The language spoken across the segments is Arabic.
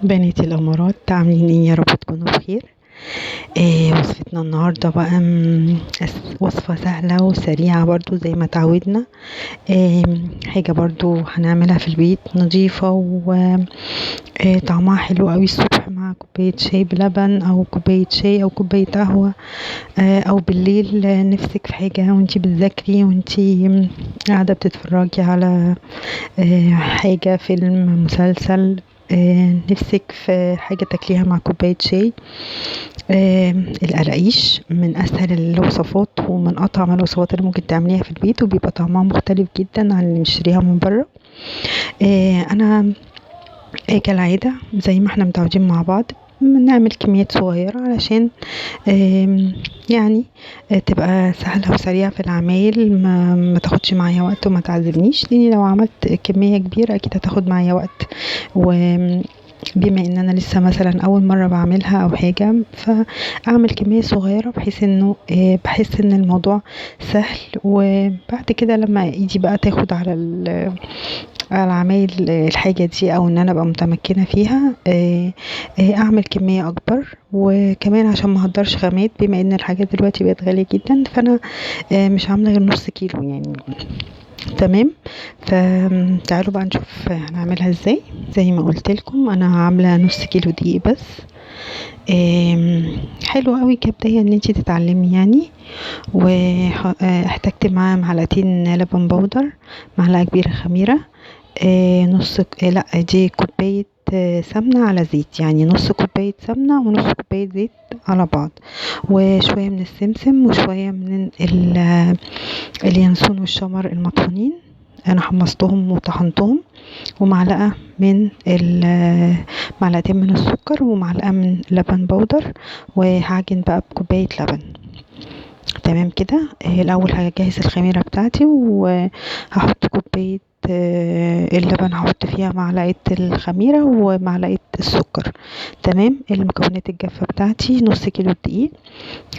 بنات الامارات عاملين ايه؟ يا رب تكونوا بخير. وصفتنا النهارده بقى وصفه سهله وسريعه برضو زي ما تعودنا. حاجه برضو هنعملها في البيت نظيفه وطعمها حلو قوي الصبح مع كوبايه شاي بلبن او كوبايه شاي او كوبايه قهوه. او بالليل نفسك في حاجه وانتي بتذاكري وانتي قاعده بتتفرجي على حاجه فيلم مسلسل. نفسك في حاجة تاكليها مع كوباية شاي. القراقيش من أسهل الوصفات ومن أطعم الوصفات اللي ممكن تعمليها في البيت، وبيبقى طعمها مختلف جدا عن اللي نشتريها من بره. أنا كالعادة زي ما احنا متعودين مع بعض بنعمل كميات صغيرة علشان يعني تبقى سهلة وسريعة في العمايل، ما تاخدش معايا وقت وما تعذبنيش، لاني لو عملت كمية كبيرة اكيد هتاخد معايا وقت. بما ان انا لسه مثلا اول مرة بعملها او حاجة، فاعمل كمية صغيرة بحيث انه بحس ان الموضوع سهل، وبعد كده لما ايدي بقى تاخد على عمايل الحاجة دي او ان انا ابقى متمكنة فيها، اعمل كمية اكبر. وكمان عشان ما اهدرش خامات، بما ان الحاجات دلوقتي بقت غالية جدا، فانا مش عاملة غير نص كيلو يعني. تمام. فتعالوا بقى نشوف هنعملها ازاي. زي ما قلت لكم انا عاملة نص كيلو دقيق بس. حلو قوي كبداية ان انتي تتعلمي يعني. واحتجت معاه معلقتين لبن بودر، معلقة كبيرة خميرة، نص لا دي كوباية سمنة على زيت، يعني نص كوباية سمنة ونص كوباية زيت على بعض، وشوية من السمسم وشوية من اليانسون والشمر المطحونين، انا حمصتهم وطحنتهم، ومعلقة من معلقتين من السكر ومعلقة من لبن بودر، وهعجن بقى بكوباية لبن. تمام كده. الاول هجهز الخميرة بتاعتي وهحط كوباية اللبن، هحط فيها معلقة الخميرة ومعلقة السكر. تمام. المكونات الجافة بتاعتي نص كيلو دقيق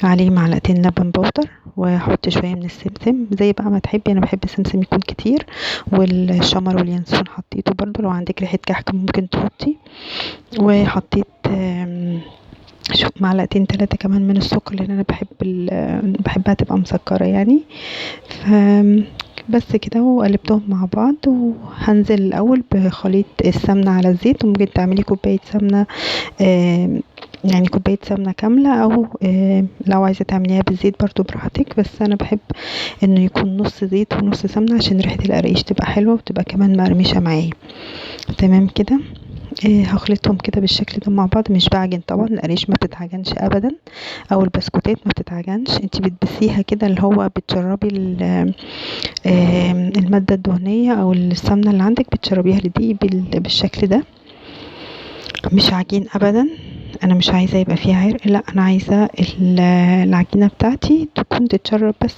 عليه معلقتين لبن بودر، وهحط شوية من السمسم زي بقى ما تحبي، انا بحب السمسم يكون كتير، والشمر واليانسون حطيته برضو، لو عندك ريحة كحك ممكن تحطي. وحطيت معلقتين 3 كمان من السكر، لان انا بحبها تبقى مسكرة يعني. بس كده، وقلبتهم مع بعض. وهنزل الاول بخليط السمنة على الزيت، وممكن تعملي كوباية سمنة، يعني كوباية سمنة كاملة، او لو عايزة تعمليها بالزيت برضو براحتك، بس انا بحب انه يكون نص زيت ونص سمنة عشان ريحة القرقيش تبقى حلوة وتبقى كمان مقرمشة معايا. تمام كده. هخلطهم كده بالشكل ده مع بعض. مش بعجن طبعا، القريش ما بتتعجنش ابدا، او البسكوتات ما بتتعجنش، انتي بتبسيها كده، اللي هو بتشربي المادة الدهنية او السمنة اللي عندك بتشربيها لدي بالشكل ده. مش عجين ابدا، انا مش عايزة يبقى فيها عرق، لا انا عايزة العجينة بتاعتي تكون تتشرب بس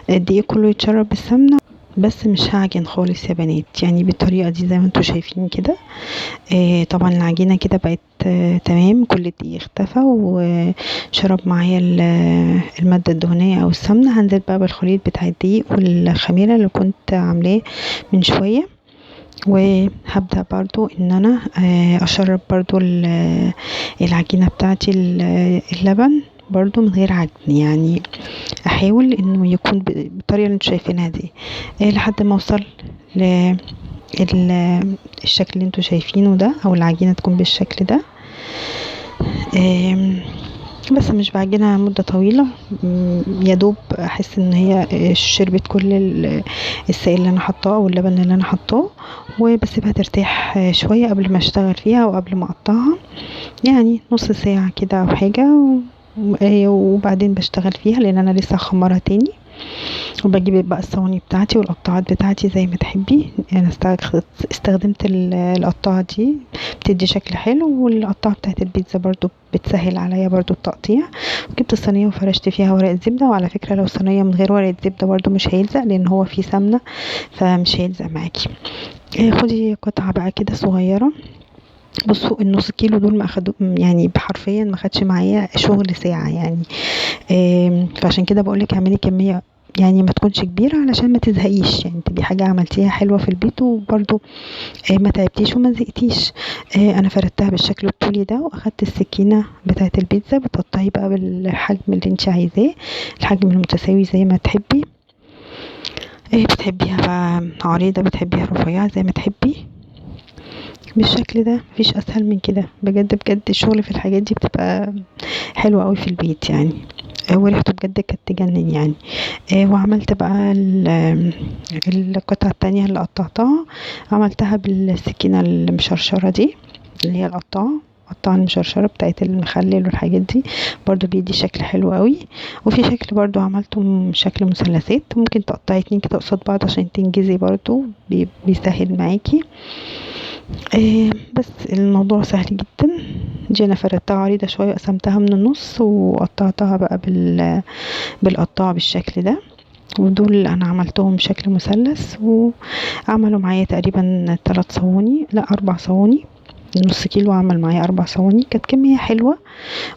الدقيق كله يتشرب بالسمنة، بس مش هعجن خالص يا بنات، يعني بالطريقة دي زي ما انتوا شايفين كده. طبعا العجينة كده بقت تمام، كل الدقيق اختفى وشرب معايا المادة الدهنية او السمنة. هنزل بقى بالخليط بتاع الدقيق والخميرة اللي كنت عاملاه من شوية، وهبدأ برضو ان انا اشرب برضو العجينة بتاعتي اللبن برضو من غير عجن، يعني احاول انه يكون بالطريقة اللي انتوا شايفينها دي، لحد ما اوصل الشكل اللي انتوا شايفينه ده، او العجينة تكون بالشكل ده. بس مش بعجنها مدة طويلة، يا دوب احس ان هي شربت كل السائل اللي انا حطاه او اللبن اللي انا حطاه، وبسيبها ترتاح شوية قبل ما اشتغل فيها وقبل ما اقطعها، يعني نص ساعة كده او حاجة، وبعدين بشتغل فيها لان انا لسه هخمرها تاني. وبجيب بقى الصواني بتاعتي والقطاعات بتاعتي زي ما تحبي، انا استخدمت القطاعة دي بتدي شكل حلو، والقطاعة بتاعت البيتزا برضو بتسهل عليا برضو التقطيع. وجبت الصينية وفرشت فيها ورق زبدة، وعلى فكرة لو صينية من غير ورق زبدة برضو مش هيلزق، لان هو فيه سمنة فمش هيلزق معاكي. خدي قطعة بقى كده صغيرة. بصوا النص كيلو دول ما اخدوا يعني حرفيا ما خدش معايا شغل ساعة يعني. فعشان كده بقولك اعملي كمية يعني ما تكونش كبيرة علشان ما تزهقيش، يعني تبقي حاجة عملتيها حلوة في البيت وبرضو ما تعبتيش وما زهقتيش. انا فردتها بالشكل الطولي ده، واخدت السكينة بتاعة البيتزا بتقطعي بقى بالحجم اللي انت عايزاه، الحجم المتساوي زي ما تحبي. بتحبيها بقى عريضة، بتحبيها رفيعة، زي ما تحبي. بالشكل ده مفيش اسهل من كده بجد بجد. الشغل في الحاجات دي بتبقى حلوة قوي في البيت يعني. وريحته بجد كانت تجنن يعني. وعملت بقى القطعة التانية اللي قطعتها، عملتها بالسكينة المشرشرة دي، اللي هي القطعة المشرشرة بتاعت المخلل والحاجات دي، برضو بيدي شكل حلو قوي. وفي شكل برضو عملته شكل مثلثات، ممكن تقطعي اتنين كده قصاد بعض عشان تنجزي، برضو بيسهل معاكي. بس الموضوع سهل جدا. دي انا فردتها عريضة شوية، قسمتها من النص وقطعتها بقى بالقطاعة بالشكل ده. ودول انا عملتهم بشكل مثلث، وعملوا معايا تقريبا 3 صواني، لا 4 صواني. نص كيلو عمل معايا 4 صواني، كانت كمية حلوة.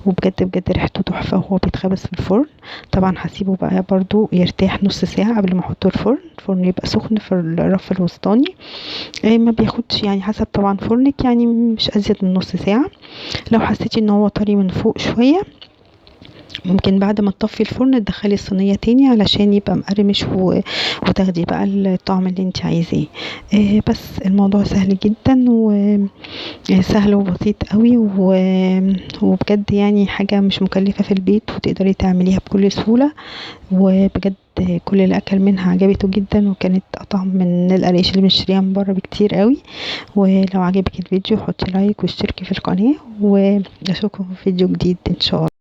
وبجد بجد ريحته تحفة وهو بيتخبز في الفرن. طبعا هسيبه بقى برضو يرتاح نص ساعة قبل ما احطه الفرن يبقى سخن في الرف الوسطاني. ما بياخدش يعني، حسب طبعا فرنك، يعني مش ازيد من نص ساعة. لو حسيتي ان هو طري من فوق شوية، ممكن بعد ما تطفي الفرن تدخلي الصينية تاني علشان يبقى مقرمش وتاخدي بقى الطعم اللي انت عايزاه. بس الموضوع سهل جدا، وسهل وبسيط قوي، وبجد يعني حاجة مش مكلفة في البيت، وتقدري تعمليها بكل سهولة. وبجد كل اللي اكل منها عجبته جدا، وكانت اطعم من القريش اللي بنشتريها من بره بكتير قوي. ولو عجبك الفيديو حطي لايك واشتركي في القناة، واشوفكم في فيديو جديد ان شاء الله.